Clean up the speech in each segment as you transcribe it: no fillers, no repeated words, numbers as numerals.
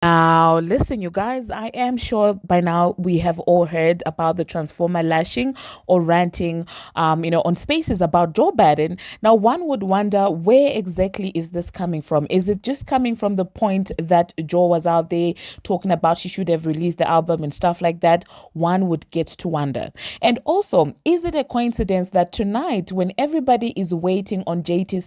Now, listen, you guys, I am sure by now we have all heard about the transformer lashing or ranting, on spaces about Joe Budden. Now, one would wonder, where exactly is this coming from? Is it just coming from the point that Joe was out there talking about she should have released the album and stuff like that? One would get to wonder. And also, is it a coincidence that tonight, when everybody is waiting on JT's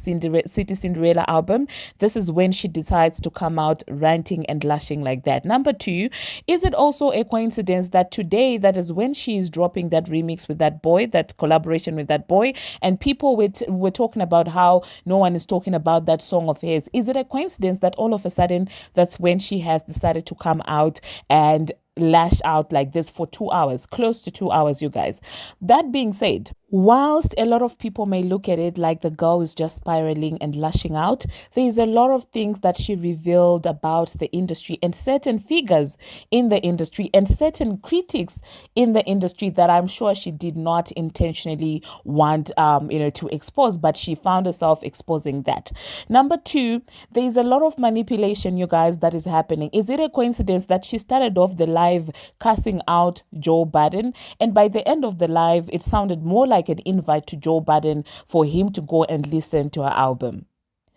City Cinderella album, this is when she decides to come out ranting and lashing like that? Number two, is it also a coincidence that today, that is when she is dropping that remix with that boy, that collaboration with that boy, and people were talking about how no one is talking about that song of his? Is it a coincidence that all of a sudden that's when she has decided to come out and lash out like this for 2 hours, close to 2 hours, you guys? That being said, whilst a lot of people may look at it like the girl is just spiraling and lashing out, there is a lot of things that she revealed about the industry and certain figures in the industry and certain critics in the industry that I'm sure she did not intentionally want, to expose, but she found herself exposing that. Number two, there is a lot of manipulation, you guys, that is happening. Is it a coincidence that she started off the live cussing out Joe Budden, and by the end of the live, it sounded more like an invite to Joe Budden for him to go and listen to her album?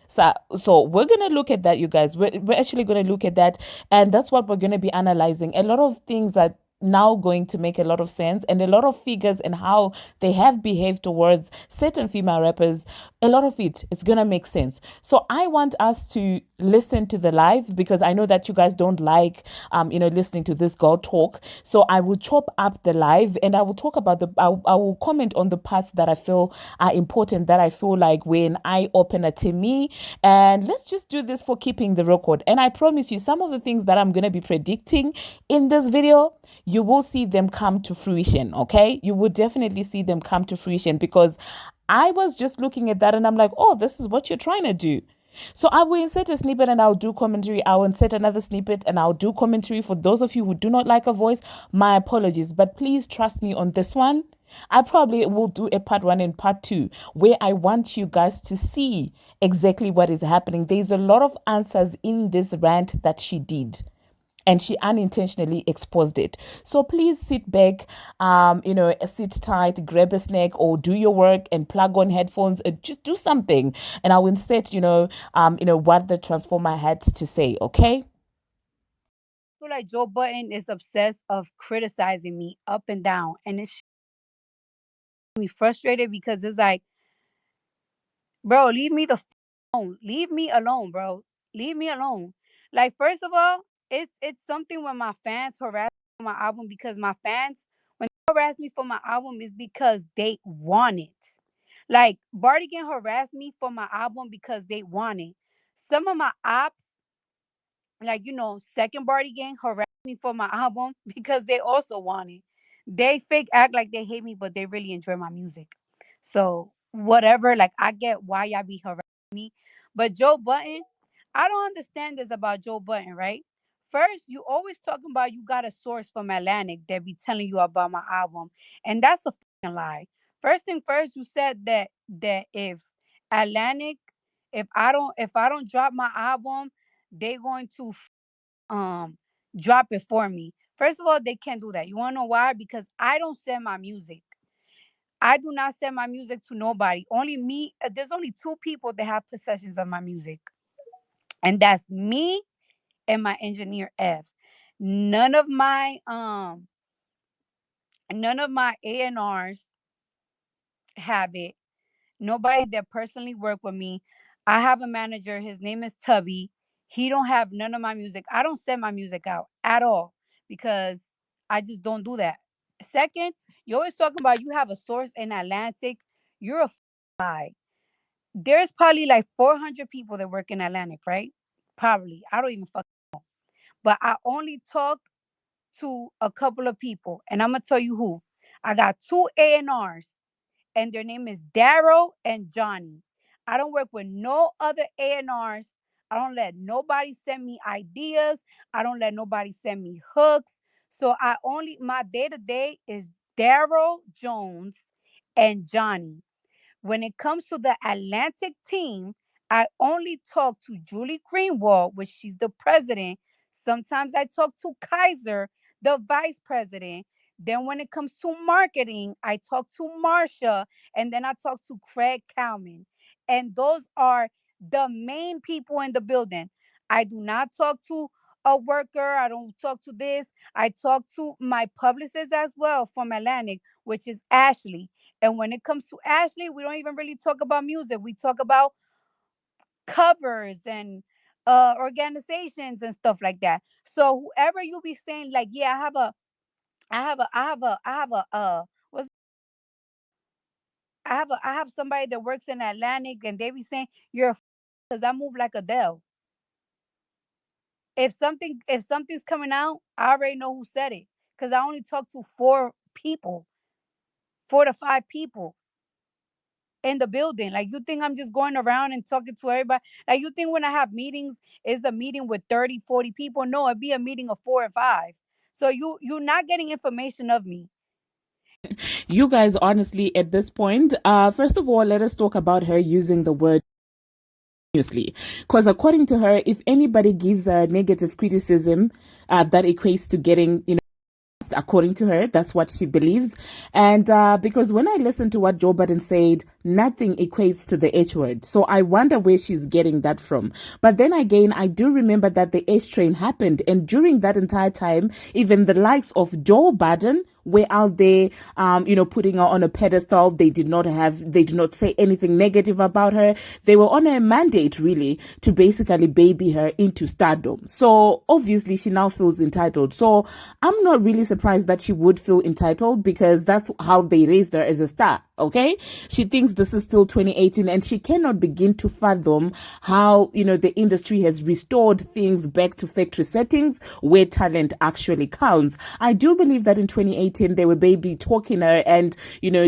So we're gonna look at that, you guys. We're actually gonna look at that, and that's what we're gonna be analyzing. A lot of things are now going to make a lot of sense, and a lot of figures and how they have behaved towards certain female rappers, a lot of it's gonna make sense. So I want us to listen to the live, because I know that you guys don't like listening to this girl talk. So I will chop up the live and I will talk about I will comment on the parts that I feel are important, that I feel like were an eye opener to me. And let's just do this for keeping the record. And I promise you, some of the things that I'm going to be predicting in this video, you will see them come to fruition. Okay, you will definitely see them come to fruition, because I was just looking at that and I'm like, oh, this is what you're trying to do. So I will insert a snippet and I'll do commentary. I'll insert another snippet and I'll do commentary. For those of you who do not like a voice, my apologies. But please trust me on this one. I probably will do a part one and part two, where I want you guys to see exactly what is happening. There's a lot of answers in this rant that she did, and she unintentionally exposed it. So please sit back, sit tight, grab a snack, or do your work and plug on headphones and just do something. And I'll insert, what the transformer had to say. Okay. Feel like Joe Budden is obsessed of criticizing me up and down, and it's me frustrated because it's like, bro, leave me the alone. Leave me alone, bro. Leave me alone. Like, first of all, it's something when my fans harass me for my album, because my fans, when they harass me for my album, is because they want it. Like, Bardigan harassed me for my album because they want it. Some of my ops, like, second Barty Gang harassed me for my album because they also want it. They fake act like they hate me, but they really enjoy my music. So whatever, like, I get why y'all be harassing me. But Joe Button, I don't understand this about Joe Button, right? First, you always talking about you got a source from Atlantic that be telling you about my album. And that's a fucking lie. First thing first, you said that if Atlantic, if I don't drop my album, they going to um drop it for me. First of all, they can't do that. You want to know why? Because I don't send my music. I do not send my music to nobody. Only me. There's only two people that have possessions of my music, and that's me and my engineer F. None of my um none of my A&Rs have it. Nobody that personally work with me. I have a manager. His name is Tubby. He don't have none of my music. I don't send my music out at all because I just don't do that. Second, you're always talking about you have a source in Atlantic. You're a lie. There's probably like 400 people that work in Atlantic, right? Probably. I don't even fuck. But I only talk to a couple of people, and I'm gonna tell you who. I got two A&Rs, and their name is Daryl and Johnny. I don't work with no other A&Rs. I don't let nobody send me ideas. I don't let nobody send me hooks. So my day to day is Daryl Jones and Johnny. When it comes to the Atlantic team, I only talk to Julie Greenwald, which she's the president. Sometimes I talk to Kaiser, the vice president. Then when it comes to marketing, I talk to Marsha, and then I talk to Craig Cowman. And those are the main people in the building. I do not talk to a worker. I don't talk to this. I talk to my publicist as well from Atlantic, which is Ashley. And when it comes to Ashley, we don't even really talk about music. We talk about covers and organizations and stuff like that. So whoever you be saying like, yeah, what's I have somebody that works in Atlantic, and they be saying you're because I move like Adele. If something's coming out, I already know who said it because I only talk to four to five people in the building. Like, you think I'm just going around and talking to everybody? Like, you think when I have meetings, it's a meeting with 30, 40 people? No, it'd be a meeting of 4 or 5. So you're not getting information of me. You guys, honestly, at this point, first of all, let us talk about her using the word continuously. Because according to her, if anybody gives her negative criticism, that equates to getting, according to her, that's what she believes. And because when I listened to what Joe Budden said, nothing equates to the H word. So I wonder where she's getting that from. But then again, I do remember that the H train happened. And during that entire time, even the likes of Joe Budden were out there, putting her on a pedestal. They did not say anything negative about her. They were on a mandate, really, to basically baby her into stardom. So obviously she now feels entitled. So I'm not really surprised that she would feel entitled, because that's how they raised her as a star. Okay, she thinks this is still 2018, and she cannot begin to fathom how the industry has restored things back to factory settings where talent actually counts. I do believe that in 2018 they were baby talking her and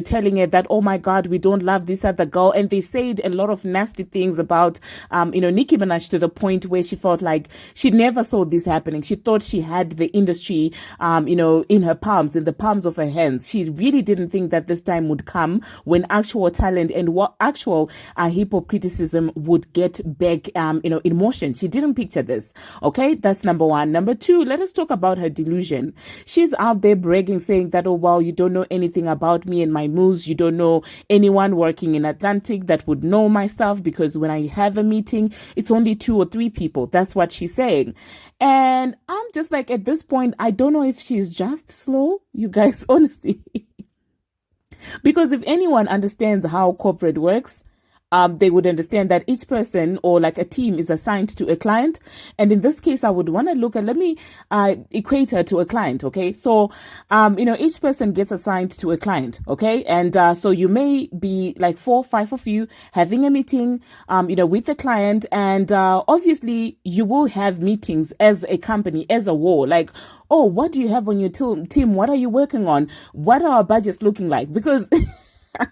telling her that, oh my God, we don't love this other girl, and they said a lot of nasty things about Nicki Minaj, to the point where she felt like she never saw this happening. She thought she had the industry in her palms, in the palms of her hands. She really didn't think that this time would come when actual talent and what actual hip hop criticism would get back in motion. She didn't picture this. Okay, that's number one. Number two, let us talk about her delusion. She's out there bragging, saying that, oh wow, you don't know anything about me and my moves. You don't know anyone working in Atlantic that would know my stuff, because when I have a meeting, it's only 2 or 3 people. That's what she's saying. And I'm just like, at this point, I don't know if she's just slow, you guys, honestly. Because if anyone understands how corporate works, they would understand that each person or like a team is assigned to a client. And in this case, I would want to look at, let me equate her to a client. Okay. So, each person gets assigned to a client. Okay. And so you may be like 4 or 5 of you having a meeting, with the client. And obviously you will have meetings as a company, as a whole. Like, oh, what do you have on your team? What are you working on? What are our budgets looking like? Because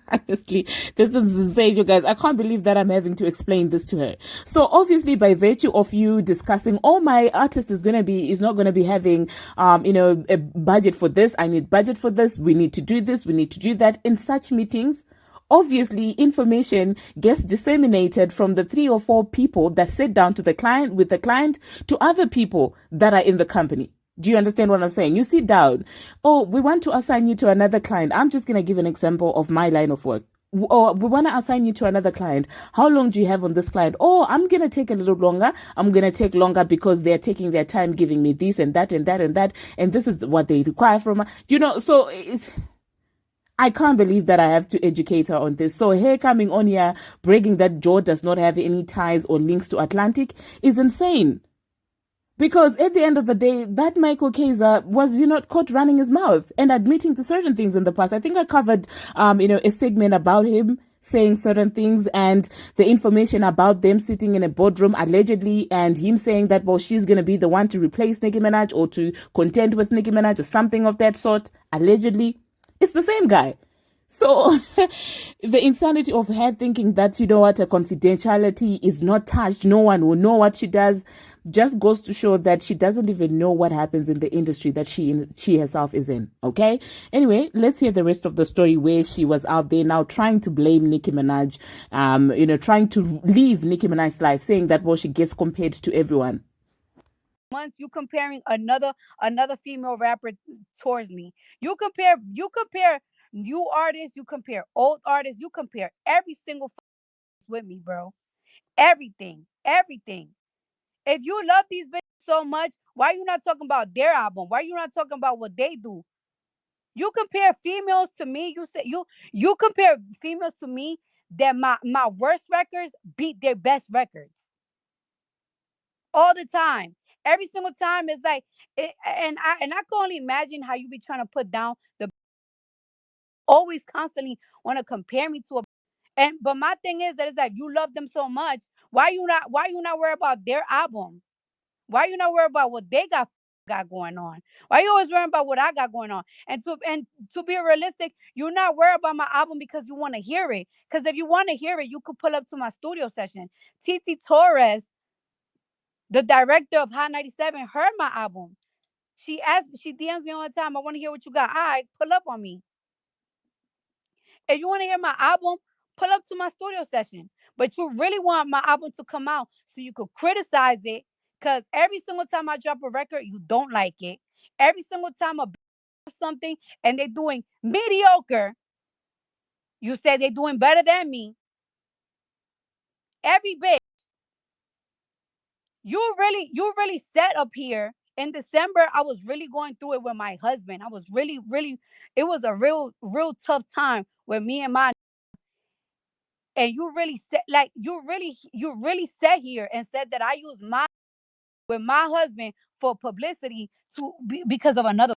honestly, this is insane, you guys. I can't believe that I'm having to explain this to her. So obviously, by virtue of you discussing, oh, my artist is not gonna be having, a budget for this. I need budget for this. We need to do this. We need to do that. In such meetings, obviously, information gets disseminated from the 3 or 4 people that sit down with the client to other people that are in the company. Do you understand what I'm saying? You sit down. Oh, we want to assign you to another client. I'm just going to give an example of my line of work. Or we want to assign you to another client. How long do you have on this client? Oh, I'm going to take a little longer. I'm going to take longer because they're taking their time giving me this and that and that and that. And this is what they require from me. So I can't believe that I have to educate her on this. So her coming on here, bragging that Joe does not have any ties or links to Atlantic is insane. Because at the end of the day, that Michael Kaiser was, caught running his mouth and admitting to certain things in the past. I think I covered, a segment about him saying certain things and the information about them sitting in a boardroom allegedly, and him saying that, well, she's going to be the one to replace Nicki Minaj or to contend with Nicki Minaj or something of that sort, allegedly. It's the same guy. So the insanity of her thinking that, her confidentiality is not touched, no one will know what she does, just goes to show that she doesn't even know what happens in the industry that she herself is in. Okay. Anyway, let's hear the rest of the story, where she was out there now trying to blame Nicki Minaj, trying to leave Nicki Minaj's life, saying that, well, she gets compared to everyone. months you comparing another female rapper towards me. You compare new artists, you compare old artists, you compare every single with me, bro. Everything. If you love these bitches so much, why you not talking about their album? Why you not talking about what they do? You compare females to me. You compare females to me that my worst records beat their best records all the time. Every single time it's like, and I can only imagine how you be trying to put down the always constantly want to compare me to a. And but my thing is that it's like you love them so much. Why you not worry about their album? Why you not worry about what they got going on? Why you always worrying about what I got going on? And to be realistic, you're not worried about my album because you want to hear it. Because if you want to hear it, you could pull up to my studio session. TT Torres, the director of Hot 97, heard my album. She DMs me all the time. I want to hear what you got. All right, pull up on me. If you want to hear my album, pull up to my studio session. But you really want my album to come out so you could criticize it. Because every single time I drop a record, you don't like it. Every single time I something and they're doing mediocre, you say they're doing better than me. Every bit. You really set up here. In December, I was really going through it with my husband. I was really, it was a real tough time with me and my. And you really said, like, you really sat here and said that I use my with my husband for publicity because of another.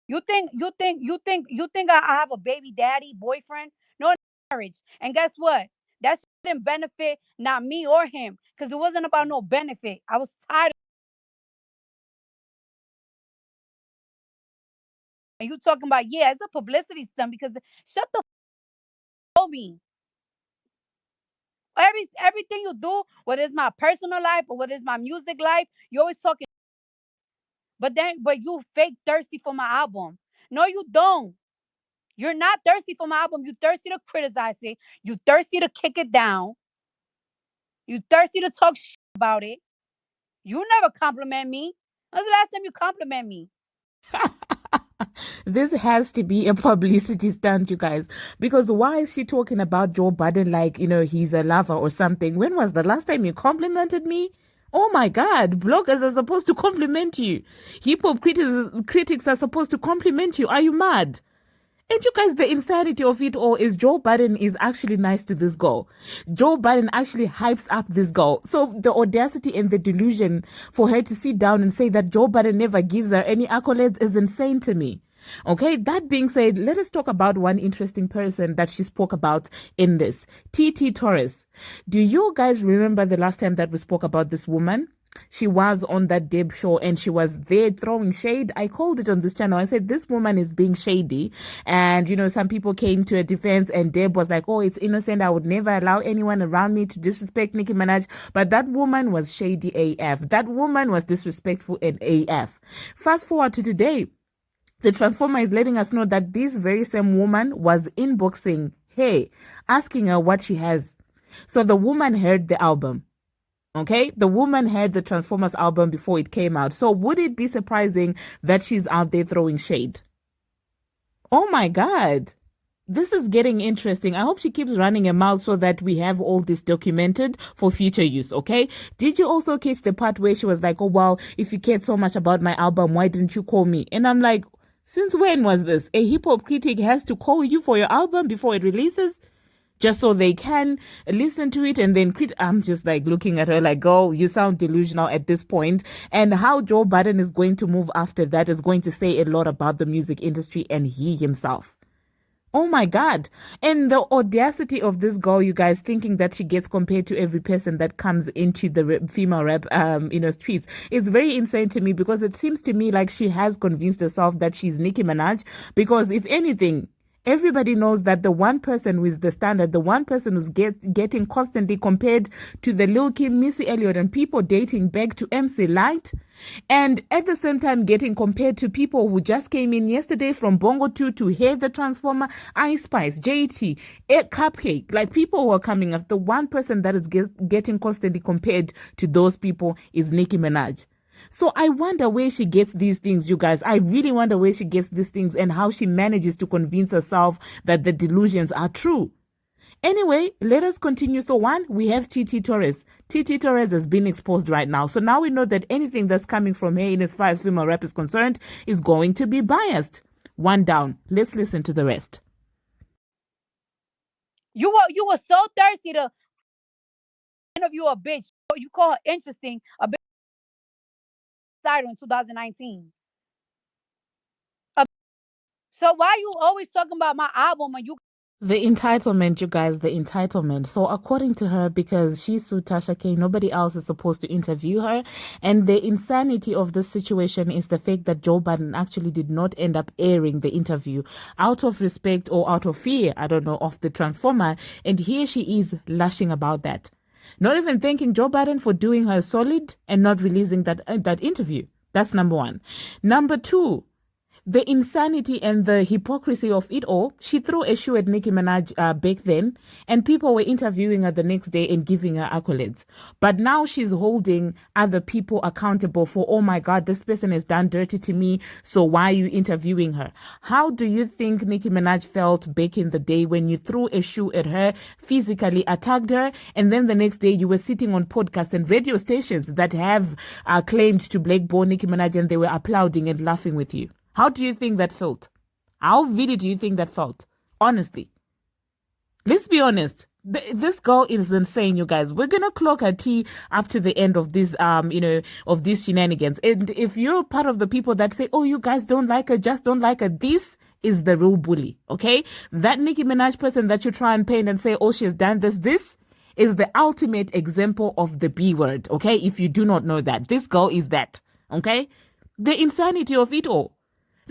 You think I have a baby daddy boyfriend? No, marriage. And guess what? That didn't benefit not me or him because it wasn't about no benefit. I was tired. And you talking about, yeah, it's a publicity stunt because shut the me. Everything you do, whether it's my personal life or whether it's my music life, you always talking. But you fake thirsty for my album. No, you don't. You're not thirsty for my album. You thirsty to criticize it. You thirsty to kick it down. You thirsty to talk about it. You never compliment me. When's the last time you compliment me? This has to be a publicity stunt, you guys. Because why is she talking about Joe Budden like, he's a lover or something? When was the last time you complimented me? Oh my God, bloggers are supposed to compliment you. Hip hop critics are supposed to compliment you. Are you mad? And you guys, the insanity of it all is Joe Budden is actually nice to this girl. Joe Budden actually hypes up this girl. So the audacity and the delusion for her to sit down and say that Joe Budden never gives her any accolades is insane to me. Okay, that being said, let us talk about one interesting person that she spoke about in this. TT Torres. Do you guys remember the last time that we spoke about this woman? She was on that Deb show and she was there throwing shade. I called it on this channel. I said, this woman is being shady. And, some people came to her defense and Deb was like, oh, it's innocent. I would never allow anyone around me to disrespect Nicki Minaj. But that woman was shady AF. That woman was disrespectful in AF. Fast forward to today. The Transformer is letting us know that this very same woman was inboxing her, asking her what she has. So the woman heard the album. Okay, the woman heard the Transformers album before it came out. So would it be surprising that she's out there throwing shade? Oh my God. This is getting interesting. I hope she keeps running her mouth so that we have all this documented for future use, okay? Did you also catch the part where she was like, oh, wow, if you cared so much about my album, why didn't you call me? And I'm like, since when was this? A hip-hop critic has to call you for your album before it releases? Just so they can listen to it and then I'm just like looking at her like, oh, you sound delusional at this point. And how Joe Budden is going to move after that is going to say a lot about the music industry and he himself. Oh my God. And the audacity of this girl, you guys, thinking that she gets compared to every person that comes into the female rap, streets. It's very insane to me because it seems to me like she has convinced herself that she's Nicki Minaj because if anything, everybody knows that the one person who is the standard, the one person who's getting constantly compared to the Lil Kim, Missy Elliott, and people dating back to MC Light, and at the same time getting compared to people who just came in yesterday from Bongo 2 to Hair the Transformer, Ice Spice, JT, Cupcake. Like people who are coming up, the one person that is getting constantly compared to those people is Nicki Minaj. So I wonder where she gets these things, you guys. I really wonder where she gets these things and how she manages to convince herself that the delusions are true. Anyway, let us continue. So one, we have TT Torrez. TT Torrez has been exposed right now. So now we know that anything that's coming from her in as far as female rap is concerned is going to be biased. One down. Let's listen to the rest. You were so thirsty to interview a bitch. You call her interesting, a bitch in 2019. So why you always talking about my album and you? The entitlement, you guys, the entitlement. So according to her, because she sued Tasha K, nobody else is supposed to interview her. And the insanity of this situation is the fact that Joe Budden actually did not end up airing the interview out of respect or out of fear, I don't know, of the Transformer. And here she is lashing about that. Not even thanking Joe Budden for doing her solid and not releasing that interview. That's number one. Number two, the insanity and the hypocrisy of it all. She threw a shoe at Nicki Minaj back then, and people were interviewing her the next day and giving her accolades. But now she's holding other people accountable for, oh my God, this person has done dirty to me, so why are you interviewing her? How do you think Nicki Minaj felt back in the day when you threw a shoe at her, physically attacked her, and then the next day you were sitting on podcasts and radio stations that have claimed to blackball Nicki Minaj and they were applauding and laughing with you? How do you think that felt? How really do you think that felt? Honestly. Let's be honest. This girl is insane, you guys. We're gonna clock her tea up to the end of this, of these shenanigans. And if you're part of the people that say, oh, you guys don't like her, just don't like her, this is the real bully, okay? That Nicki Minaj person that you try and paint and say, oh, she's done this is the ultimate example of the B word, okay? If you do not know that. This girl is that, okay? The insanity of it all.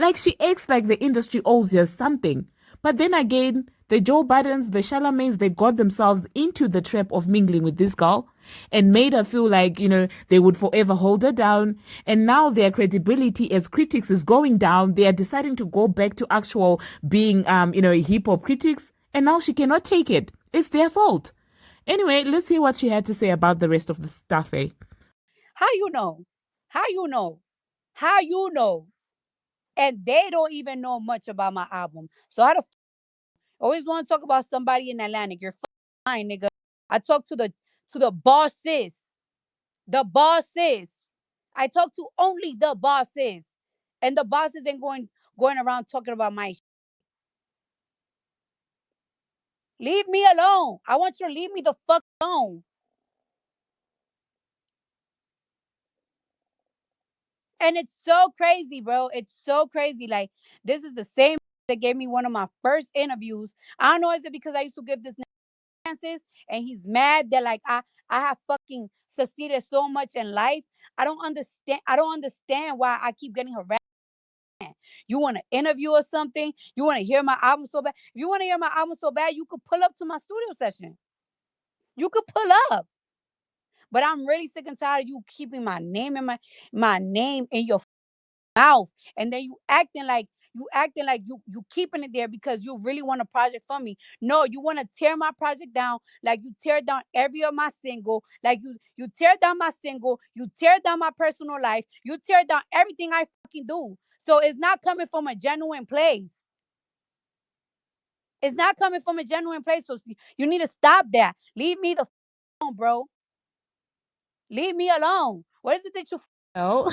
Like, she acts like the industry owes her something. But then again, the Joe Buddens, the Charlamagnes, they got themselves into the trap of mingling with this girl and made her feel like, they would forever hold her down. And now their credibility as critics is going down. They are deciding to go back to actual being, hip hop critics. And now she cannot take it. It's their fault. Anyway, let's hear what she had to say about the rest of the stuff, eh? How you know? How you know? How you know? And they don't even know much about my album. So I always want to talk about somebody in Atlantic. You're fine, nigga. I talk to the bosses. The bosses. I talk to only the bosses. And the bosses ain't going around talking about my shit. Leave me alone. I want you to leave me the fuck alone. And it's so crazy, bro. It's so crazy. Like, this is the same that gave me one of my first interviews. I don't know, is it because I used to give this chances and he's mad that like I have fucking succeeded so much in life. I don't understand why I keep getting harassed. You want to interview or something? You want to hear my album so bad? If you want to hear my album so bad, you could pull up to my studio session. You could pull up. But I'm really sick and tired of you keeping my name in my name in your mouth, and then you acting like you keeping it there because you really want a project from me. No, you want to tear my project down like you tear down every of my single, like you tear down my single, you tear down my personal life, you tear down everything I fucking do. So it's not coming from a genuine place. It's not coming from a genuine place. So you need to stop that. Leave me the alone, bro. Leave me alone. What is it that you Well,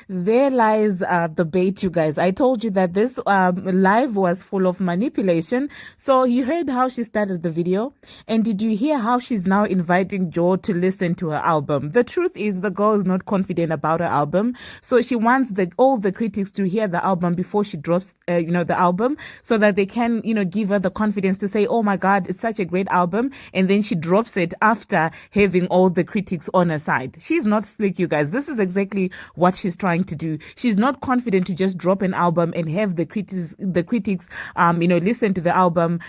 there lies the bait, you guys. I told you that this live was full of manipulation. So you heard how she started the video. And did you hear how she's now inviting Joe to listen to her album? The truth is the girl is not confident about her album. So she wants all the critics to hear the album before she drops, the album so that they can, give her the confidence to say, oh my God, it's such a great album. And then she drops it after having all the critics on her side. She's not slick, you guys. This is exactly what she's trying to do. She's not confident to just drop an album and have the critics listen to the album,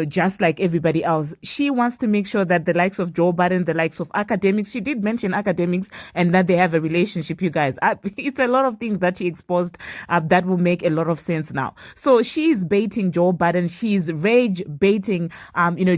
just like everybody else. She wants to make sure that the likes of Joe Budden, the likes of academics, she did mention academics, and that they have a relationship, you guys. It's a lot of things that she exposed that will make a lot of sense now. So she's baiting Joe Budden. She's rage baiting,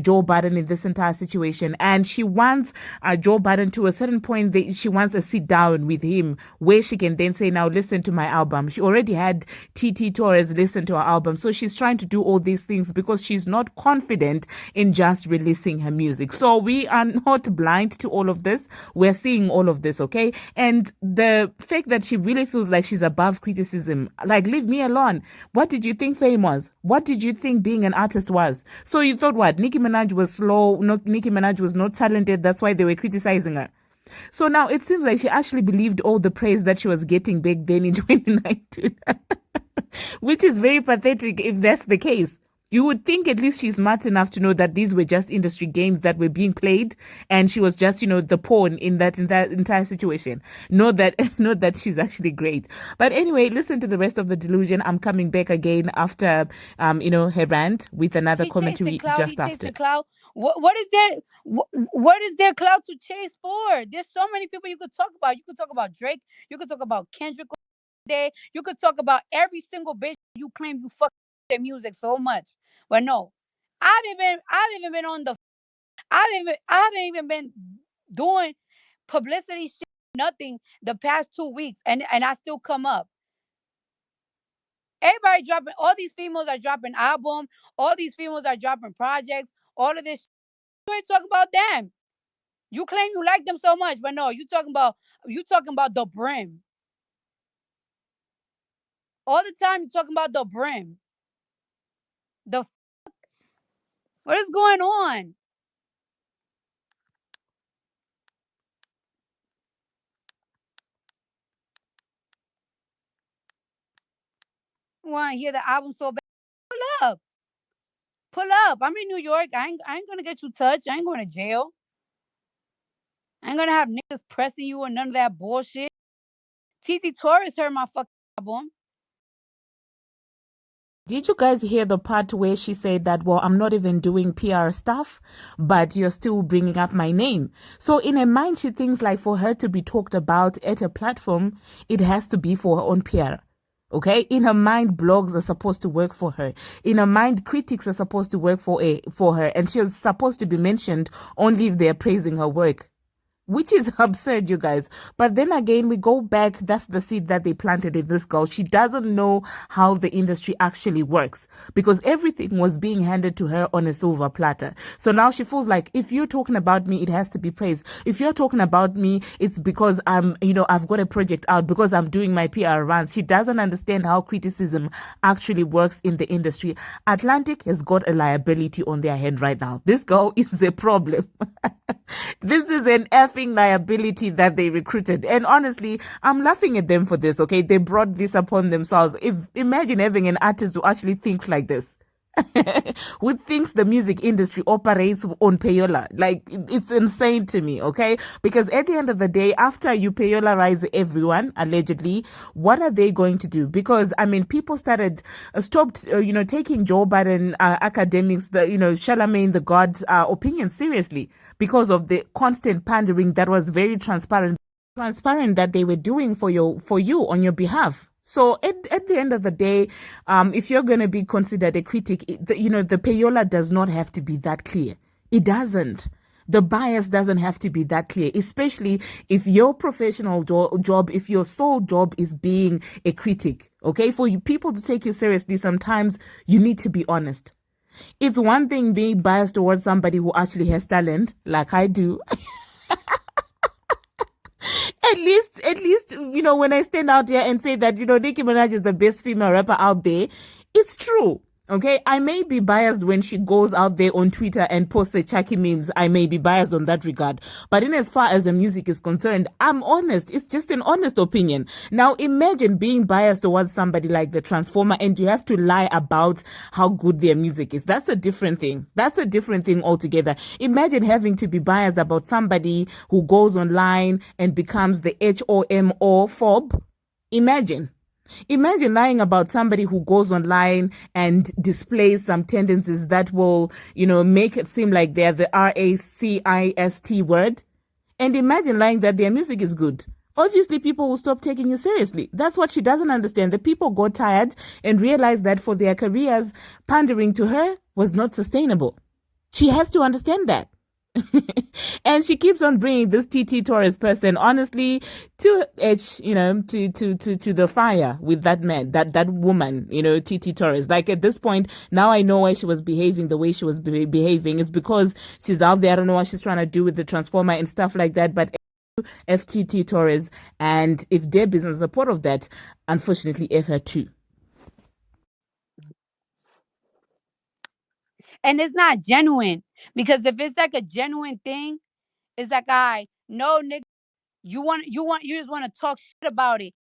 Joe Budden in this entire situation. And she wants Joe Budden to a certain point, she wants a sit down with him where she can then say, now listen to my album. She already had TT Torrez listen to her album. So she's trying to do all these things because she's not confident in just releasing her music. So we are not blind to all of this. We're seeing all of this, okay? And the fact that she really feels like she's above criticism, like, leave me alone. What did you think fame was? What did you think being an artist was? So you thought what? Nicki Minaj was slow. No, Nicki Minaj was not talented. That's why they were criticizing her. So now it seems like she actually believed all the praise that she was getting back then in 2019, which is very pathetic if that's the case. You would think at least she's smart enough to know that these were just industry games that were being played, and she was just, the pawn in that entire situation. Not that she's actually great. But anyway, listen to the rest of the delusion. I'm coming back again after, her rant with another commentary just after. What is there clout to chase for? There's so many people you could talk about. You could talk about Drake. You could talk about Kendrick. You could talk about every single bitch you claim you fuck their music so much. But no, I haven't even been on the. I haven't even been doing publicity shit, nothing the past 2 weeks, and I still come up. Everybody dropping. All these females are dropping album. All these females are dropping projects. All of this shit. You ain't talking about them. You claim you like them so much, but no, you talking about the brim. All the time you talking about the brim. The fuck? What is going on? You want to hear the album so bad? Pull up. I'm in New York. I ain't gonna get you touched. I ain't going to jail. I ain't gonna have niggas pressing you or none of that bullshit. TT Torres heard my fucking album. Did you guys hear the part where she said that, well, I'm not even doing PR stuff, but you're still bringing up my name? So in her mind, she thinks like for her to be talked about at a platform, it has to be for her own PR. Okay, in her mind, blogs are supposed to work for her. In her mind, critics are supposed to work for her, and she's supposed to be mentioned only if they're praising her work, which is absurd, you guys. But then again, we go back. That's the seed that they planted in this girl. She doesn't know how the industry actually works because everything was being handed to her on a silver platter. So now she feels like if you're talking about me, it has to be praised. If you're talking about me, it's because I've got a project out, because I'm doing my PR runs. She doesn't understand how criticism actually works in the industry. Atlantic has got a liability on their hand right now. This girl is a problem. This is an effing liability that they recruited. And honestly, I'm laughing at them for this, okay? They brought this upon themselves. Imagine having an artist who actually thinks like this. Who thinks the music industry operates on payola. Like, it's insane to me, okay? Because at the end of the day, after you payolarize everyone, allegedly, what are they going to do? Because, people stopped taking Joe Budden academics, Charlamagne the God's opinion seriously because of the constant pandering that was very transparent that they were doing for you on your behalf. So at the end of the day, if you're going to be considered a critic, the payola does not have to be that clear. It doesn't. The bias doesn't have to be that clear, especially if your professional job, if your sole job is being a critic, okay? For you people to take you seriously, sometimes you need to be honest. It's one thing being biased towards somebody who actually has talent, like I do. At least, when I stand out here and say that, Nicki Minaj is the best female rapper out there, it's true. Okay, I may be biased when she goes out there on Twitter and posts the Chucky memes. I may be biased on that regard. But in as far as the music is concerned, I'm honest. It's just an honest opinion. Now, imagine being biased towards somebody like the Transformer and you have to lie about how good their music is. That's a different thing. That's a different thing altogether. Imagine having to be biased about somebody who goes online and becomes the HOMO phobe. Imagine lying about somebody who goes online and displays some tendencies that will, make it seem like they're the racist word. And imagine lying that their music is good. Obviously, people will stop taking you seriously. That's what she doesn't understand. The people got tired and realized that for their careers, pandering to her was not sustainable. She has to understand that. And she keeps on bringing this TT Torres person, honestly, to edge, to the fire with that man, that woman, TT Torres. Like at this point, now I know why she was behaving the way she was behaving. It's because she's out there. I don't know what she's trying to do with the transformer and stuff like that. But FTT Torres, and if Deb is in support of that, unfortunately, F her too. And it's not genuine, because if it's like a genuine thing, it's like, I no nigga, you just want to talk shit about it.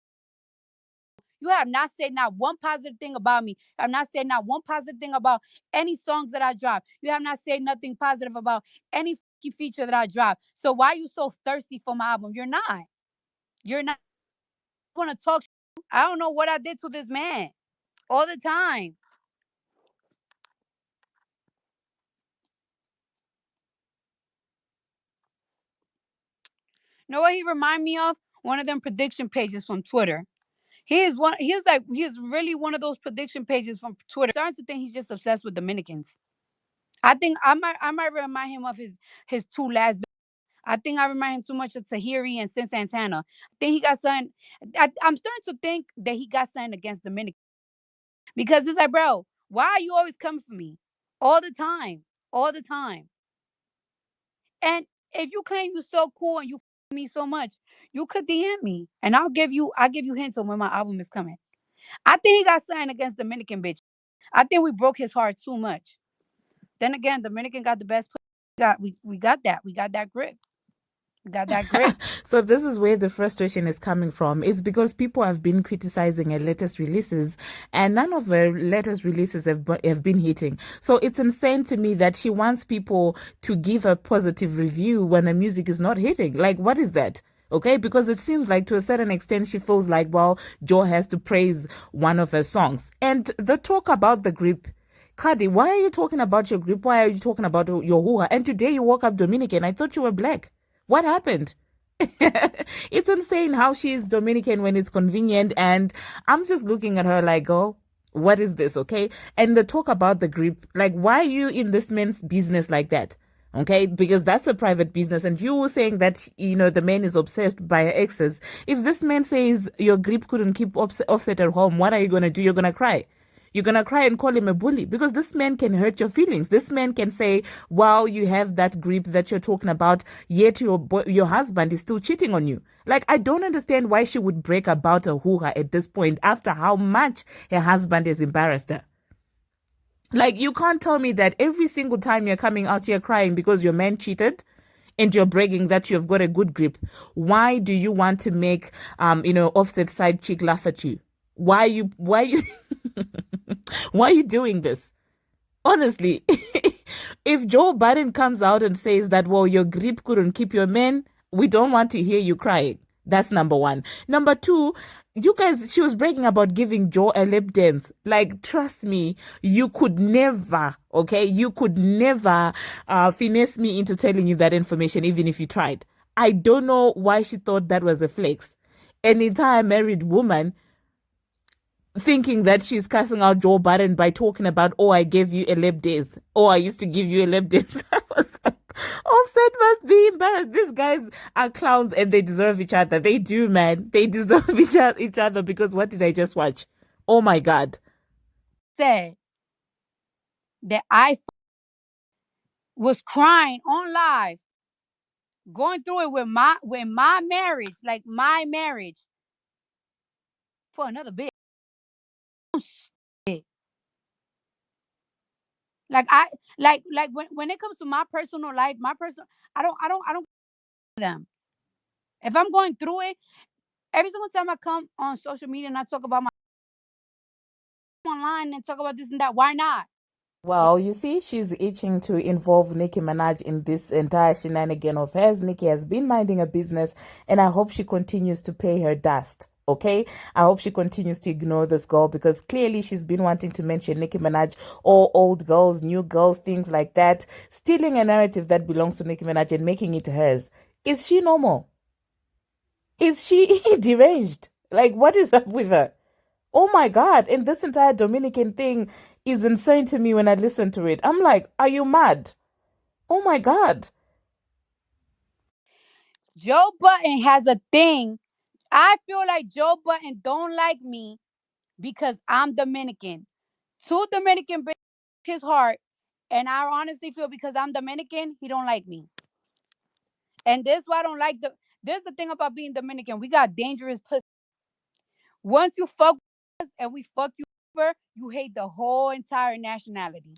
You have not said not one positive thing about me. You have not said not one positive thing about any songs that I drop. You have not said nothing positive about any feature that I drop. So why are you so thirsty for my album? You're not. You're not. Want to talk? I don't know what I did to this man all the time. You know what he remind me of? One of them prediction pages from Twitter. He is one. He's really one of those prediction pages from Twitter. I'm starting to think he's just obsessed with Dominicans. I think I might remind him of his two last. I think I remind him too much of Tahiri and Sin Santana. I think he got something. I'm starting to think that he got something against Dominicans, because it's like, bro, why are you always coming for me all the time, all the time? And if you claim you're so cool and you me so much, you could DM me and I'll give you hints on when my album is coming. I think he got something against Dominican bitch. I think we broke his heart too much. Then again, Dominican got the best. We got that. We got that grip. We got that grip. So this is where the frustration is coming from. It's because people have been criticizing her latest releases, and none of her latest releases have been hitting. So it's insane to me that she wants people to give a positive review when her music is not hitting. Like, what is that? Okay, because it seems like to a certain extent she feels like, well, Joe has to praise one of her songs. And the talk about the grip, Cardi, why are you talking about your grip? Why are you talking about your hoo-ha? And today you woke up Dominican. I thought you were black. What happened? It's insane how she's Dominican when it's convenient. And I'm just looking at her like, oh, what is this? Okay. And the talk about the grip, like, why are you in this man's business like that? Okay, because that's a private business, and you were saying that the man is obsessed by her exes. If this man says your grip couldn't keep Offset at home, what are you gonna do? You're gonna cry. You're going to cry and call him a bully, because this man can hurt your feelings. This man can say, wow, you have that grip that you're talking about, yet your husband is still cheating on you. Like, I don't understand why she would break about a hoo-ha at this point after how much her husband has embarrassed her. Like, you can't tell me that every single time you're coming out here crying because your man cheated and you're bragging that you've got a good grip. Why do you want to make, Offset side chick laugh at you? Why you why are you doing this? Honestly, if Joe Budden comes out and says that, well, your grip couldn't keep your man, we don't want to hear you crying. That's number one. Number two, you guys, she was bragging about giving Joe a lip dance. Like, trust me, you could never, okay? You could never finesse me into telling you that information, even if you tried. I don't know why she thought that was a flex. An entire married woman thinking that she's cussing out Joe Budden by talking about, oh, I gave you a lip dance. Oh, I used to give you a lip dance. I was like, Offset must be embarrassed. These guys are clowns and they deserve each other. They do, man. They deserve each other, because what did I just watch? Oh my God. Said that I was crying on live, going through it with my marriage, like my marriage, for another bitch. Like when it comes to my personal life, I don't them. If I'm going through it, every single time I come on social media and I talk about my online and talk about this and that, why not? Well, you see, she's itching to involve Nicki Minaj in this entire shenanigan of hers. Nicki has been minding her business, and I hope she continues to pay her dust. Okay, I hope she continues to ignore this girl, because clearly she's been wanting to mention Nicki Minaj, all old girls, new girls, things like that, stealing a narrative that belongs to Nicki Minaj and making it hers. Is she normal? Is she deranged? Like, what is up with her? Oh my God. And this entire Dominican thing is insane to me when I listen to it. I'm like, are you mad? Oh my God. Joe Budden has a thing. I feel like Joe Budden don't like me because I'm Dominican. Two Dominican break his heart, and I honestly feel because I'm Dominican, he don't like me. And this why I don't like the. This is the thing about being Dominican. We got dangerous pussy. Once you fuck us and we fuck you over, you hate the whole entire nationality.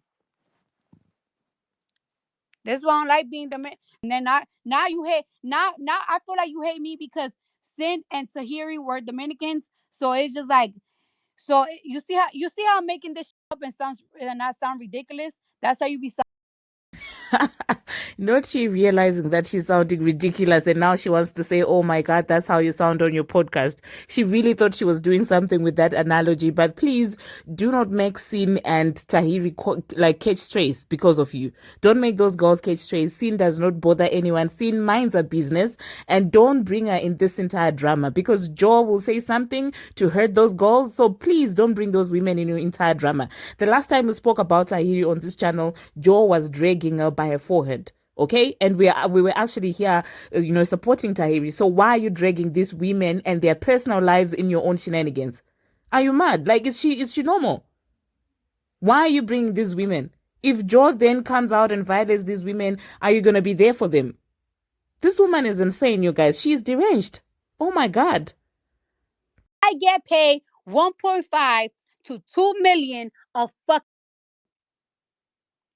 This is why I don't like being Dominican. And then now you hate now I feel like you hate me because Sin and Sahiri were Dominicans. So it's just like so you see how I'm making this up and sounds and not sound ridiculous. That's how you be. Not she realizing that she's sounding ridiculous and now she wants to say, oh my God, that's how you sound on your podcast. She really thought she was doing something with that analogy, but please do not make Sin and Tahiri like catch strays because of you. Don't make those girls catch strays. Sin does not bother anyone. Sin minds her business and don't bring her in this entire drama because Joe will say something to hurt those girls. So please don't bring those women in your entire drama. The last time we spoke about Tahiri on this channel, Joe was dragging her by her forehead. Okay, and we were actually here, supporting Tahiri. So why are you dragging these women and their personal lives in your own shenanigans? Are you mad? Like, is she normal? Why are you bringing these women? If Joe then comes out and violates these women, are you gonna be there for them? This woman is insane, you guys. She's deranged. Oh my God. I get paid 1.5 to 2 million of fuck,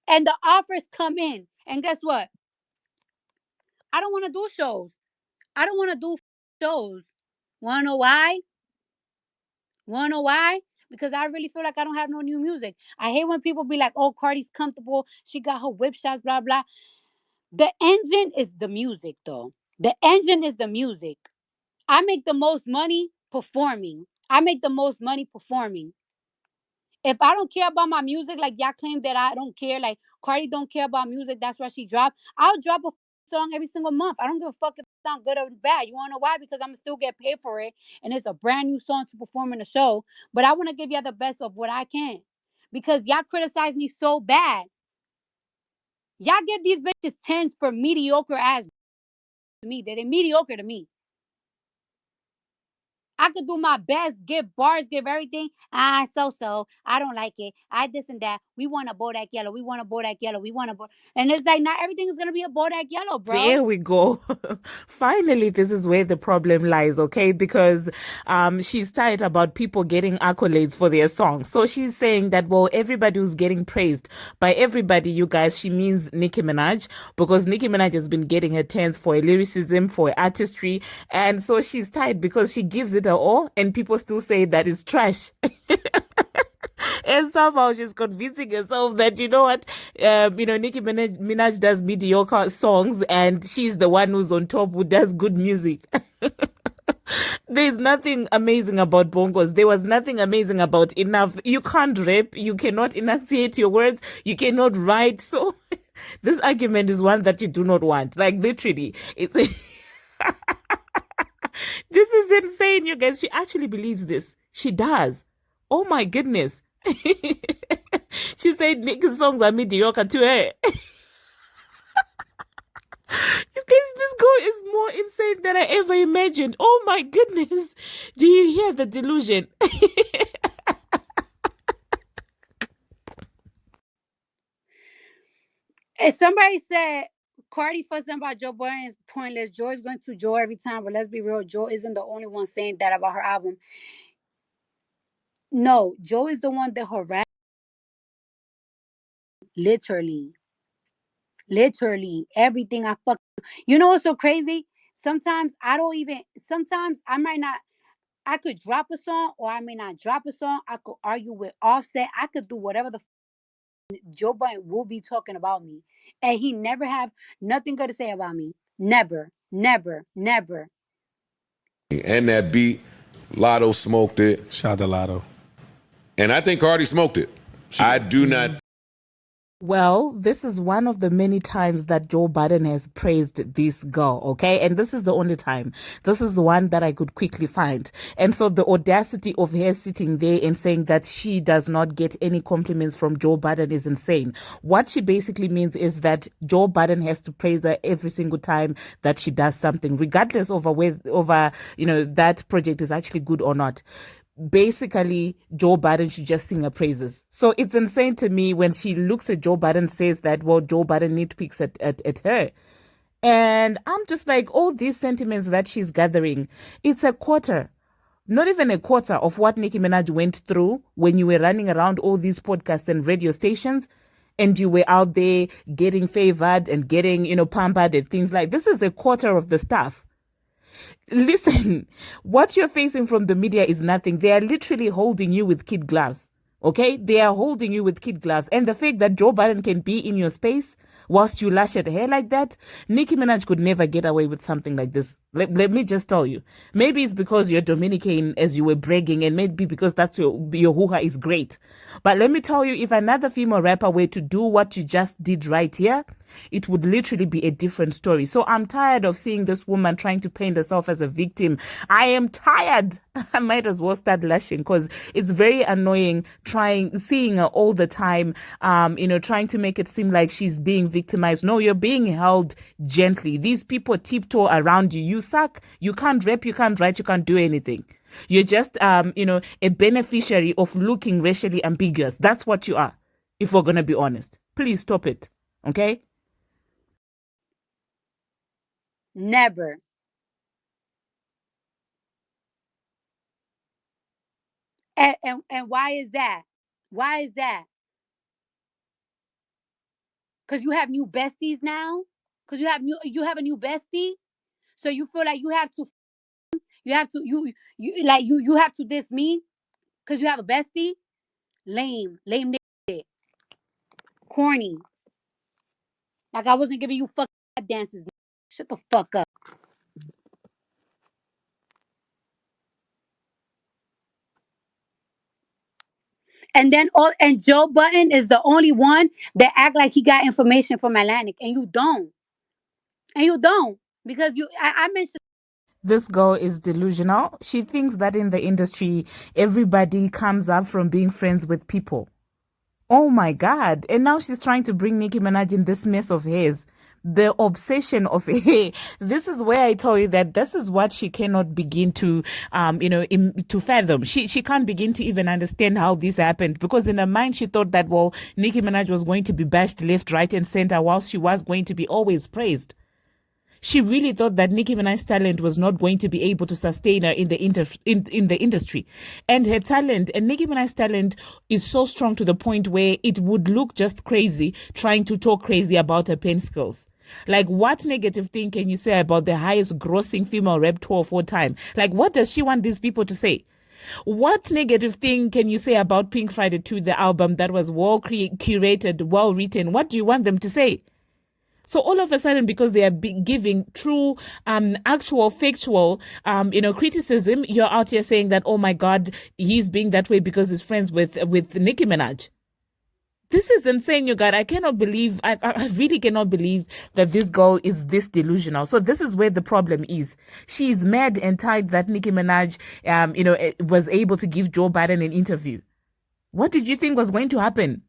and the offers come in, and guess what? I don't want to do shows. I don't want to do shows. Wanna know why? Wanna know why? Because I really feel like I don't have no new music. I hate when people be like, "Oh, Cardi's comfortable. She got her whip shots, blah blah." The engine is the music, though. The engine is the music. I make the most money performing. I make the most money performing. If I don't care about my music, like y'all claim that I don't care, like Cardi don't care about music, that's why she dropped. I'll drop a song every single month. I don't give a fuck if it sounds good or bad. You wanna know why? Because I'm still get paid for it, and it's a brand new song to perform in the show. But I want to give y'all the best of what I can, because y'all criticize me so bad. Y'all give these bitches tens for mediocre ass to me. They're mediocre to me. I could do my best, give bars, give everything. So. I don't like it. I this and that. We want a Bodak Yellow. We want a Bodak Yellow. We want a Bodak. And it's like, not everything is going to be a Bodak Yellow, bro. There we go. Finally, this is where the problem lies, okay? Because she's tired about people getting accolades for their songs. So she's saying that, well, everybody who's getting praised. By everybody, you guys, she means Nicki Minaj, because Nicki Minaj has been getting her tens for her lyricism, for her artistry. And so she's tired because she gives it her all and people still say that it's trash. And somehow she's convincing herself that, you know what, Nicki Minaj does mediocre songs and she's the one who's on top who does good music. There's nothing amazing about bongos. There was nothing amazing about enough. You can't rap. You cannot enunciate your words. You cannot write. So this argument is one that you do not want. Like, literally, it's... This is insane, you guys. She actually believes this. She does. Oh my goodness. She said Nick's songs are mediocre to her. You guys, this girl is more insane than I ever imagined. Oh my goodness. Do you hear the delusion? If somebody said Cardi fussing about Joe Budden is pointless, Joe is going to Joe every time, but let's be real, Joe isn't the only one saying that about her album. No, Joe is the one that harassed. Literally. Literally. Everything I fuck. You know what's so crazy? Sometimes I might not, I could drop a song or I may not drop a song. I could argue with Offset. I could do whatever the Joe Budden will be talking about me. And he never have nothing good to say about me. Never, never, never. And that beat, Lotto smoked it. Shout out to Lotto. And I think Cardi smoked it. I do not Well, this is one of the many times that Joe Budden has praised this girl, okay? And this is the only time. This is the one that I could quickly find. And so the audacity of her sitting there and saying that she does not get any compliments from Joe Budden is insane. What she basically means is that Joe Budden has to praise her every single time that she does something, regardless over that project is actually good or not. Basically Joe Budden should just sing her praises. So it's insane to me when she looks at Joe Budden says that, well, Joe Budden nitpicks at her. And I'm just like, all these sentiments that she's gathering, it's a quarter, not even a quarter of what Nicki Minaj went through when you were running around all these podcasts and radio stations and you were out there getting favored and getting, pampered and things like this is a quarter of the stuff. Listen, what you're facing from the media is nothing. They are literally holding you with kid gloves. Okay? They are holding you with kid gloves. And the fact that Joe Biden can be in your space whilst you lash at her like that, Nicki Minaj could never get away with something like this. Let me just tell you. Maybe it's because you're Dominican as you were bragging, and maybe because that's your hoo-ha is great. But let me tell you, if another female rapper were to do what you just did right here, it would literally be a different story. So I'm tired of seeing this woman trying to paint herself as a victim. I am tired. I might as well start lashing because it's very annoying seeing her all the time, trying to make it seem like she's being victimized. No, you're being held gently. These people tiptoe around you. You suck. You can't rap, you can't write, you can't do anything. You're just, a beneficiary of looking racially ambiguous. That's what you are, if we're going to be honest. Please stop it. Okay? Never. And why is that? Why is that? Because you have new besties now? Because you have a new bestie? So you feel like you have to diss me because you have a bestie? Lame shit. Corny. Like I wasn't giving you fucking lap dances. Shut the fuck up. And Joe Button is the only one that act like he got information from Atlantic, and you don't. And you don't. Because I mentioned This girl is delusional. She thinks that in the industry, everybody comes up from being friends with people. Oh my God. And now she's trying to bring Nicki Minaj in this mess of his. The obsession of this is where I tell you that this is what she cannot begin to to fathom. She can't begin to even understand how this happened, because in her mind she thought that, well, Nicki Minaj was going to be bashed left, right, and center while she was going to be always praised. She really thought that Nicki Minaj's talent was not going to be able to sustain her in the in the industry. And her talent, and Nicki Minaj's talent, is so strong to the point where it would look just crazy trying to talk crazy about her pen skills. Like, what negative thing can you say about the highest grossing female rap tour of all time? Like, what does she want these people to say? What negative thing can you say about Pink Friday 2, the album that was well curated, well written? What do you want them to say? So all of a sudden, because they are giving true, actual, factual, criticism, you're out here saying that, oh my God, he's being that way because he's friends with Nicki Minaj. This is insane, you guys. I cannot believe, I really cannot believe that this girl is this delusional. So this is where the problem is. She is mad and tired that Nicki Minaj, was able to give Joe Biden an interview. What did you think was going to happen?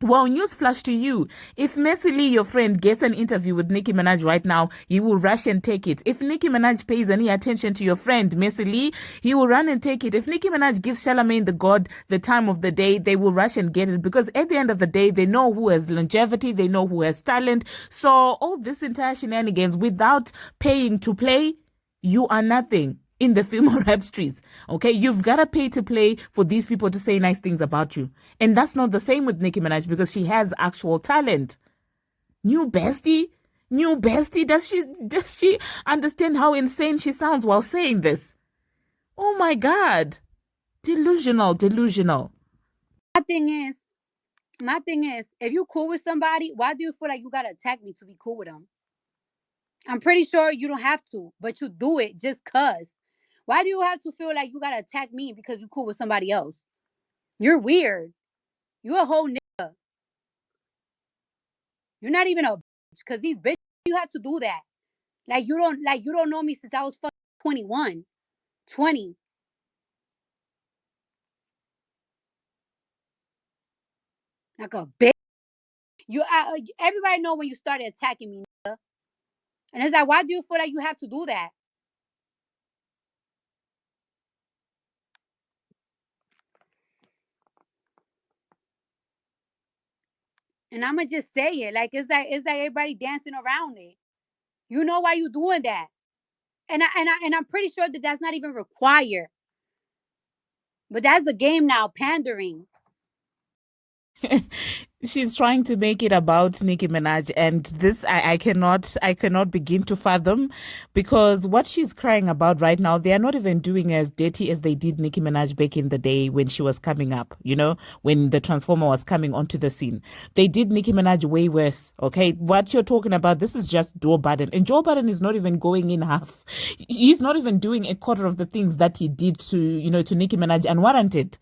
Well, newsflash to you. If Messi Lee, your friend, gets an interview with Nicki Minaj right now, he will rush and take it. If Nicki Minaj pays any attention to your friend, Messi Lee, he will run and take it. If Nicki Minaj gives Charlamagne the God the time of the day, they will rush and get it, because at the end of the day, they know who has longevity, they know who has talent. So all this entire shenanigans, without paying to play, you are nothing in the female rap streets. Okay, you've got to pay to play for these people to say nice things about you. And that's not the same with Nicki Minaj, because she has actual talent. New bestie? Does she understand how insane she sounds while saying this? Oh my God. Delusional. My thing is, if you cool with somebody, why do you feel like you gotta attack me to be cool with them? I'm pretty sure you don't have to, but you do it just cause. Why do you have to feel like you gotta attack me because you cool with somebody else? You're weird. You a whole nigga. You're not even a bitch, because these bitches, you have to do that. Like you don't know me since I was fucking 21, 20. Like a bitch. Everybody know when you started attacking me, nigga. And it's like, why do you feel like you have to do that? And I'ma just say it. Like it's like everybody dancing around it. You know why you doing that. And I'm pretty sure that that's not even required. But that's the game now, pandering. She's trying to make it about Nicki Minaj, and this I cannot begin to fathom, because what she's crying about right now, they are not even doing as dirty as they did Nicki Minaj back in the day when she was coming up, when the Transformer was coming onto the scene. They did Nicki Minaj way worse. Okay, what you're talking about, this is just Joe Budden, and Joe Budden is not even going in half. He's not even doing a quarter of the things that he did to Nicki Minaj unwarranted.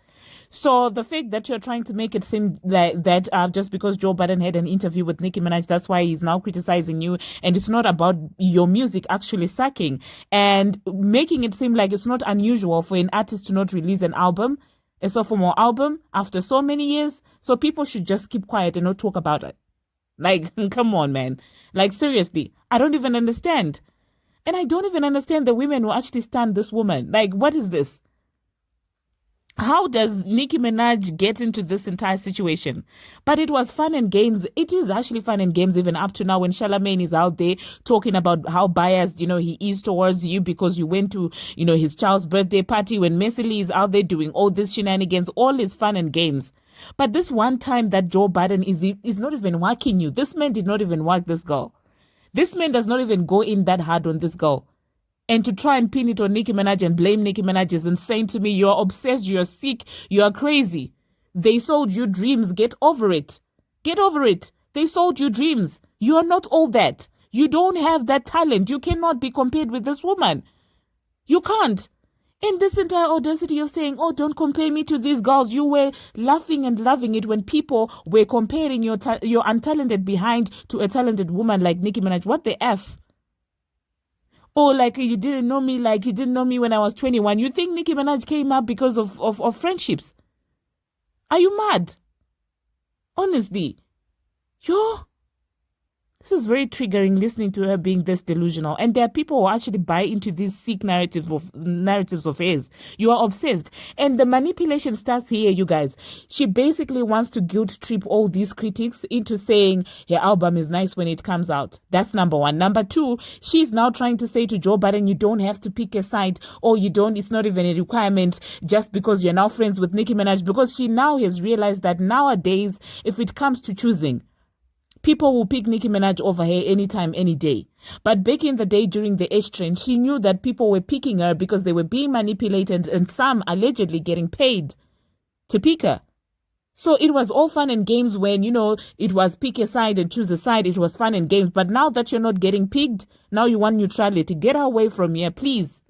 So the fact that you're trying to make it seem like that just because Joe Budden had an interview with Nicki Minaj, that's why he's now criticizing you, and it's not about your music actually sucking, and making it seem like it's not unusual for an artist to not release an album, a sophomore album, after so many years. So people should just keep quiet and not talk about it. Like, come on, man. Like, seriously, I don't even understand. And I don't even understand the women who actually stand this woman. Like, what is this? How does Nicki Minaj get into this entire situation? But it was fun and games. It is actually fun and games even up to now, when Charlamagne is out there talking about how biased, he is towards you because you went to, his child's birthday party, when Messi Lee is out there doing all this shenanigans. All is fun and games. But this one time that Joe Budden is not even working you. This man did not even work this girl. This man does not even go in that hard on this girl. And to try and pin it on Nicki Minaj and blame Nicki Minaj is insane to me. You're obsessed, you're sick, you're crazy. They sold you dreams. Get over it. Get over it. They sold you dreams. You are not all that. You don't have that talent. You cannot be compared with this woman. You can't. And this entire audacity of saying, oh, don't compare me to these girls. You were laughing and loving it when people were comparing your untalented behind to a talented woman like Nicki Minaj. What the F? Oh, like you didn't know me, like you didn't know me when I was 21. You think Nicki Minaj came up because of friendships? Are you mad? Honestly. This is very triggering, listening to her being this delusional. And there are people who actually buy into these sick narratives of hers. You are obsessed. And the manipulation starts here, you guys. She basically wants to guilt trip all these critics into saying her album is nice when it comes out. That's number one. Number two, she's now trying to say to Joe Budden, you don't have to pick a side, or it's not even a requirement just because you're now friends with Nicki Minaj, because she now has realized that nowadays, if it comes to choosing, people will pick Nicki Minaj over her anytime, any day. But back in the day during the H trend, she knew that people were picking her because they were being manipulated and some allegedly getting paid to pick her. So it was all fun and games when, it was pick a side and choose a side. It was fun and games. But now that you're not getting picked, now you want neutrality. Get away from here, please.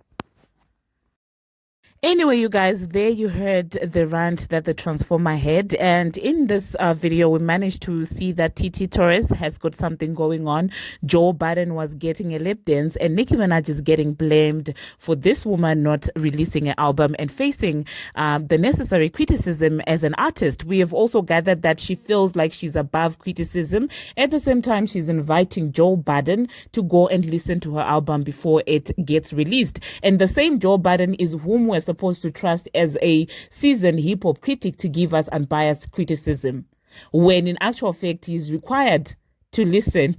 Anyway, you guys, there you heard the rant that the Transformer had. And in this video, we managed to see that Torrez has got something going on. Joe Budden was getting a lip dance, and Nicki Minaj is getting blamed for this woman not releasing an album and facing the necessary criticism as an artist. We have also gathered that she feels like she's above criticism. At the same time, she's inviting Joe Budden to go and listen to her album before it gets released. And the same Joe Budden is whom we're supposed to trust as a seasoned hip-hop critic to give us unbiased criticism, when in actual fact he's required to listen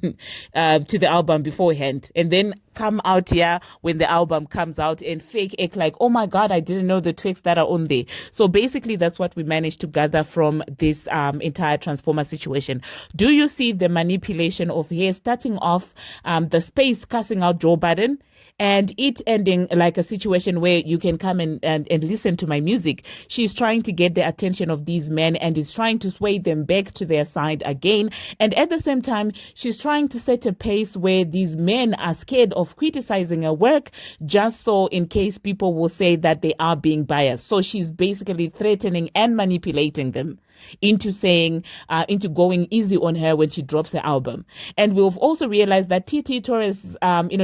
to the album beforehand and then come out here when the album comes out and fake act like, oh my God, I didn't know the tracks that are on there. So basically that's what we managed to gather from this entire Transformer situation. Do you see the manipulation of here starting off the space cussing out Joe Budden, and it ending like a situation where you can come and listen to my music? She's trying to get the attention of these men and is trying to sway them back to their side again. And at the same time, she's trying to set a pace where these men are scared of of criticizing her work, just so in case people will say that they are being biased. So she's basically threatening and manipulating them into saying, into going easy on her when she drops her album. And we've also realized that TT Torres,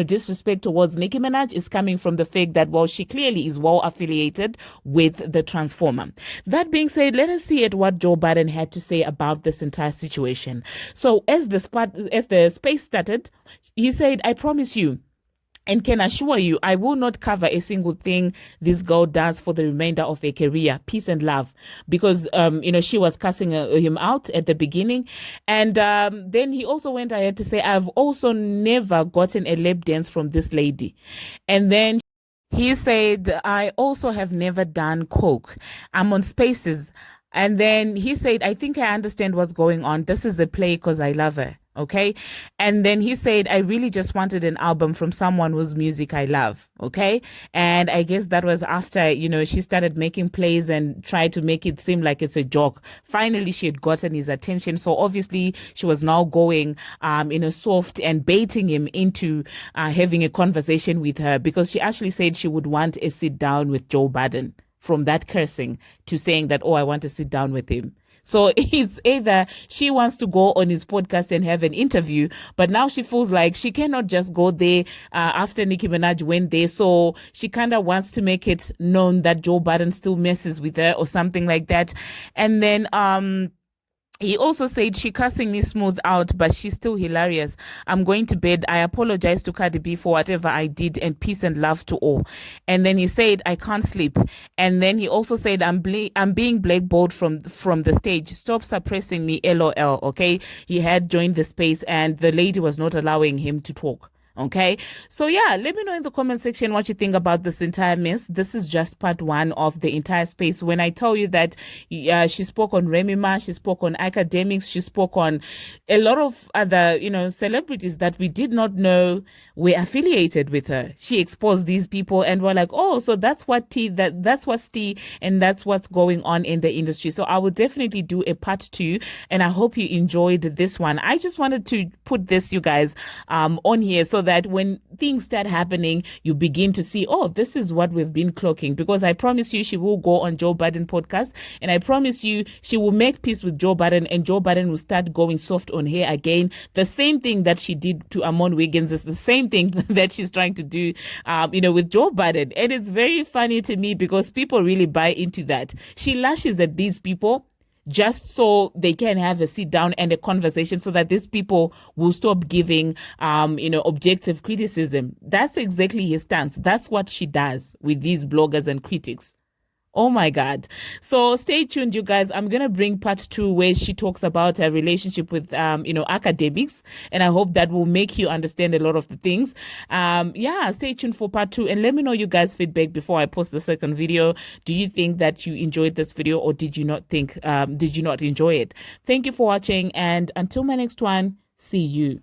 disrespect towards Nicki Minaj is coming from the fact that, well, she clearly is well affiliated with the Transformer. That being said, let us see at what Joe Budden had to say about this entire situation. So as the space started, he said, "I promise you, and can assure you, I will not cover a single thing this girl does for the remainder of her career. Peace and love." Because, she was cussing him out at the beginning. And then he also went ahead to say, "I've also never gotten a lap dance from this lady." And then he said, "I also have never done coke. I'm on Spaces." And then he said, "I think I understand what's going on. This is a play because I love her." Okay. And then he said, "I really just wanted an album from someone whose music I love." Okay. And I guess that was after, she started making plays and tried to make it seem like it's a joke. Finally, she had gotten his attention. So obviously she was now going, soft and baiting him into having a conversation with her, because she actually said she would want a sit down with Joe Budden, from that cursing to saying that, "Oh, I want to sit down with him." So it's either she wants to go on his podcast and have an interview, but now she feels like she cannot just go there after Nicki Minaj went there. So she kind of wants to make it known that Joe Budden still messes with her or something like that. And then, he also said, "She cussing me smooth out, but she's still hilarious. I'm going to bed. I apologize to Cardi B for whatever I did, and peace and love to all." And then he said, "I can't sleep." And then he also said, I'm being blackballed from the stage. Stop suppressing me, LOL." Okay. He had joined the space and the lady was not allowing him to talk. Okay. So yeah, let me know in the comment section what you think about this entire mess. This is just part one of the entire space. When I tell you that she spoke on Remy Ma, she spoke on academics, she spoke on a lot of other, celebrities that we did not know were affiliated with her. She exposed these people and we're like, oh, so that's what's tea, and that's what's going on in the industry. So I will definitely do a part two, and I hope you enjoyed this one. I just wanted to put this, you guys, on here so that when things start happening, you begin to see, oh, this is what we've been clocking. Because I promise you, she will go on Joe Budden podcast, and I promise you, she will make peace with Joe Budden, and Joe Budden will start going soft on her again. The same thing that she did to Amon Wiggins is the same thing that she's trying to do, with Joe Budden. And it's very funny to me because people really buy into that. She lashes at these people just so they can have a sit down and a conversation, so that these people will stop giving, objective criticism. That's exactly his stance. That's what she does with these bloggers and critics. Oh my God. So stay tuned, you guys. I'm going to bring part two where she talks about her relationship with, academics. And I hope that will make you understand a lot of the things. Stay tuned for part two, and let me know you guys' feedback before I post the second video. Do you think that you enjoyed this video, or did you not enjoy it? Thank you for watching. And until my next one, see you.